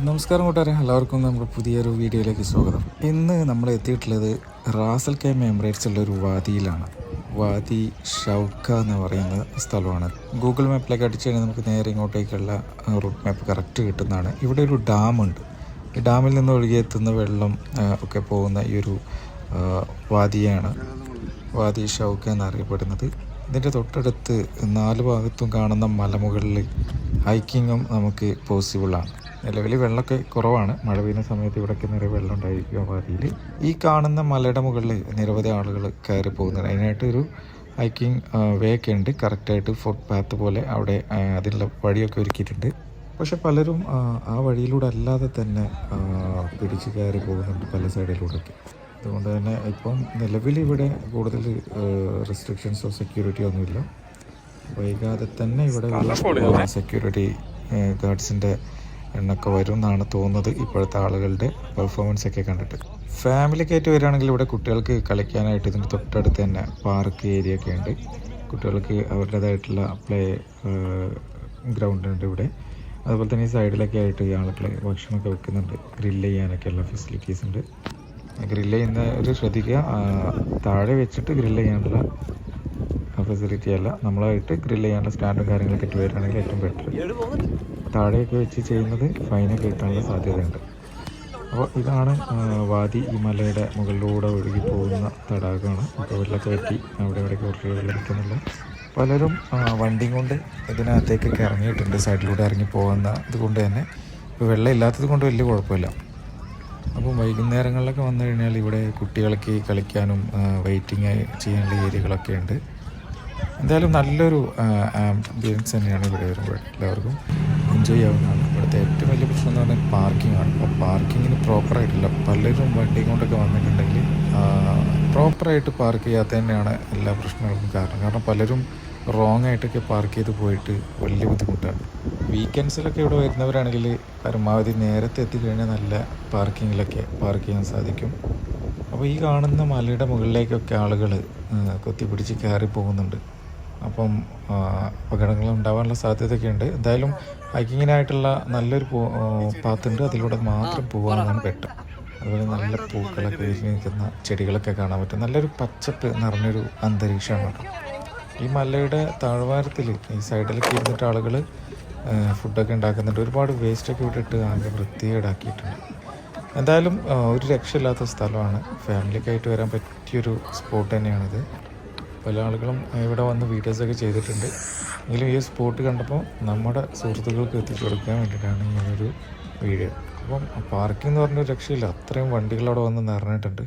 നമസ്കാരം കൂട്ടുകാരെ, എല്ലാവർക്കും നമ്മുടെ പുതിയൊരു വീഡിയോയിലേക്ക് സ്വാഗതം. ഇന്ന് നമ്മൾ എത്തിയിട്ടുള്ളത് റാസൽ കൈമ എമിറേറ്റ്സ് ഒരു വാദിയിലാണ്. വാദി ഷൗക്ക എന്ന് പറയുന്ന സ്ഥലമാണ്. ഗൂഗിൾ മാപ്പിലേക്ക് അടിച്ചു കഴിഞ്ഞാൽ നമുക്ക് നേരെ ഇങ്ങോട്ടേക്കുള്ള റൂട്ട് മാപ്പ് കറക്റ്റ് കിട്ടുന്നതാണ്. ഇവിടെ ഒരു ഡാമുണ്ട്. ഈ ഡാമിൽ നിന്ന് ഒഴുകിയെത്തുന്ന വെള്ളം ഒക്കെ പോകുന്ന ഈ ഒരു വാദിയാണ് വാദി ഷൗക്ക എന്നറിയപ്പെടുന്നത്. ഇതിൻ്റെ തൊട്ടടുത്ത് 4 ഭാഗത്തും കാണുന്ന മലമുകളിൽ ഹൈക്കിങ്ങും നമുക്ക് പോസിബിളാണ്. നിലവിൽ വെള്ളമൊക്കെ കുറവാണ്. മഴ പെയ്യുന്ന സമയത്ത് ഇവിടെയൊക്കെ നിറയെ വെള്ളം ഉണ്ടായിരിക്കും. വാദിയിൽ ഈ കാണുന്ന മലയുടെ മുകളിൽ നിരവധി ആളുകൾ കയറി പോകുന്നുണ്ട്. അതിനായിട്ടൊരു ഹൈക്കിംഗ് വേ ഒക്കെ ഉണ്ട്. കറക്റ്റായിട്ട് ഫുട് പാത്ത് പോലെ അവിടെ അതിനുള്ള വഴിയൊക്കെ ഒരുക്കിയിട്ടുണ്ട്. പക്ഷെ പലരും ആ വഴിയിലൂടെ അല്ലാതെ തന്നെ പിടിച്ച് കയറി പോകുന്നുണ്ട് പല സൈഡിലൂടെയൊക്കെ. അതുകൊണ്ട് തന്നെ ഇപ്പം നിലവിൽ ഇവിടെ കൂടുതൽ റെസ്ട്രിക്ഷൻസോ സെക്യൂരിറ്റിയോ ഒന്നുമില്ല. വൈകാതെ തന്നെ ഇവിടെ സെക്യൂരിറ്റി ഗാർഡ്സിൻ്റെ എണ്ണൊക്കെ വരും എന്നാണ് തോന്നുന്നത്, ഇപ്പോഴത്തെ ആളുകളുടെ പെർഫോമൻസ് ഒക്കെ കണ്ടിട്ട്. ഫാമിലിക്ക് ആയിട്ട് വരികയാണെങ്കിൽ ഇവിടെ കുട്ടികൾക്ക് കളിക്കാനായിട്ട് ഇതിൻ്റെ തൊട്ടടുത്ത് തന്നെ പാർക്ക് ഏരിയ ഒക്കെ ഉണ്ട്. കുട്ടികൾക്ക് അവരുടേതായിട്ടുള്ള പ്ലേ ഗ്രൗണ്ട് ഉണ്ട് ഇവിടെ. അതുപോലെ തന്നെ ഈ സൈഡിലൊക്കെ ആയിട്ട് ആളുകൾ ഭക്ഷണമൊക്കെ വെക്കുന്നുണ്ട്. ഗ്രില്ല് ചെയ്യാനൊക്കെയുള്ള ഫെസിലിറ്റീസ് ഉണ്ട്. ഗ്രില്ല് ചെയ്യുന്ന ഒരു ശ്രദ്ധിക്കുക, താഴെ വെച്ചിട്ട് ഗ്രില്ല് ചെയ്യാനുള്ള ഫെസിലിറ്റി അല്ല. നമ്മളായിട്ട് ഗ്രില്ല് ചെയ്യാനുള്ള സ്റ്റാൻഡും കാര്യങ്ങളൊക്കെ ഇട്ട് വരികയാണെങ്കിൽ ഏറ്റവും ബെറ്റർ. താഴെയൊക്കെ വെച്ച് ചെയ്യുന്നത് ഫൈനൊക്കെ കിട്ടാനുള്ള സാധ്യതയുണ്ട്. അപ്പോൾ ഇതാണ് വാദി. ഈ മലയുടെ മുകളിലൂടെ ഒഴുകി പോകുന്ന തടാകമാണ്. ഇപ്പോൾ വെള്ളമൊക്കെ വെട്ടി അവിടെ ഇവിടെയൊക്കെ കുറച്ച് വെള്ളം കിട്ടുന്നില്ല. പലരും വണ്ടിയും കൊണ്ട് ഇതിനകത്തേക്കൊക്കെ ഇറങ്ങിയിട്ടുണ്ട്. സൈഡിലൂടെ ഇറങ്ങി പോകുന്ന ഇതുകൊണ്ട് തന്നെ ഇപ്പോൾ വെള്ളം ഇല്ലാത്തത് കൊണ്ട് വലിയ കുഴപ്പമില്ല. അപ്പം വൈകുന്നേരങ്ങളിലൊക്കെ വന്നു കഴിഞ്ഞാൽ ഇവിടെ കുട്ടികൾക്ക് കളിക്കാനും വെയിറ്റിംഗ് ചെയ്യാനുള്ള ഏരിയകളൊക്കെ ഉണ്ട്. എന്തായാലും നല്ലൊരു ആംബിയൻസ് തന്നെയാണ് ഇവിടെ വരുമ്പോൾ. എല്ലാവർക്കും എൻജോയ് ചെയ്യാവുന്നതാണ്. ഇവിടുത്തെ ഏറ്റവും വലിയ പ്രശ്നം എന്ന് പറഞ്ഞാൽ പാർക്കിംഗ് ആണ്. അപ്പോൾ പാർക്കിങ്ങിന് പ്രോപ്പറായിട്ടില്ല. പലരും വണ്ടി കൊണ്ടൊക്കെ വന്നിട്ടുണ്ടെങ്കിൽ പ്രോപ്പറായിട്ട് പാർക്ക് ചെയ്യാത്ത തന്നെയാണ് എല്ലാ പ്രശ്നങ്ങൾക്കും കാരണം പലരും റോങ് ആയിട്ടൊക്കെ പാർക്ക് ചെയ്ത് പോയിട്ട് വലിയ ബുദ്ധിമുട്ടാണ്. വീക്കെൻഡ്സിലൊക്കെ ഇവിടെ വരുന്നവരാണെങ്കിൽ പരമാവധി നേരത്തെ എത്തിക്കഴിഞ്ഞാൽ നല്ല പാർക്കിങ്ങിലൊക്കെ പാർക്ക് ചെയ്യാൻ സാധിക്കും. അപ്പോൾ ഈ കാണുന്ന മലയുടെ മുകളിലേക്കൊക്കെ ആളുകൾ കൊത്തിപ്പിടിച്ച് കയറി പോകുന്നുണ്ട്. അപ്പം അപകടങ്ങൾ ഉണ്ടാകാനുള്ള സാധ്യതയൊക്കെ ഉണ്ട്. എന്തായാലും ഹൈക്കിങ്ങിനായിട്ടുള്ള നല്ലൊരു പാത്തുണ്ട്, അതിലൂടെ മാത്രം പോകാനാണ് ബെറ്റർ. അതുപോലെ നല്ല പൂക്കളൊക്കെ വിരിഞ്ഞ് നിൽക്കുന്ന ചെടികളൊക്കെ കാണാൻ പറ്റും. നല്ലൊരു പച്ചപ്പ് നിറഞ്ഞൊരു അന്തരീക്ഷമാണ് കേട്ടോ. ഈ മലയുടെ താഴ്വാരത്തിൽ ഈ സൈഡിലൊക്കെ ഇരുന്നിട്ട് ആളുകൾ ഫുഡൊക്കെ ഉണ്ടാക്കുന്നുണ്ട്. ഒരുപാട് വേസ്റ്റൊക്കെ ഇട്ടിട്ട് ആകെ വൃത്തികേടാക്കിയിട്ടുണ്ട്. എന്തായാലും ഒരു രക്ഷയില്ലാത്ത സ്ഥലമാണ്. ഫാമിലിക്കായിട്ട് വരാൻ പറ്റിയൊരു സ്പോട്ട് തന്നെയാണിത്. പല ആളുകളും ഇവിടെ വന്ന് വീഡിയോസൊക്കെ ചെയ്തിട്ടുണ്ട്. എങ്കിലും ഈ സ്പോട്ട് കണ്ടപ്പോൾ നമ്മുടെ സുഹൃത്തുക്കൾക്ക് എത്തിച്ചു കൊടുക്കാൻ വേണ്ടിയിട്ടാണ് ഇങ്ങനൊരു വീഡിയോ. അപ്പം പാർക്കിംഗ് എന്ന് പറഞ്ഞൊരു രക്ഷയില്ല. അത്രയും വണ്ടികളവിടെ വന്ന് നിറഞ്ഞിട്ടുണ്ട്.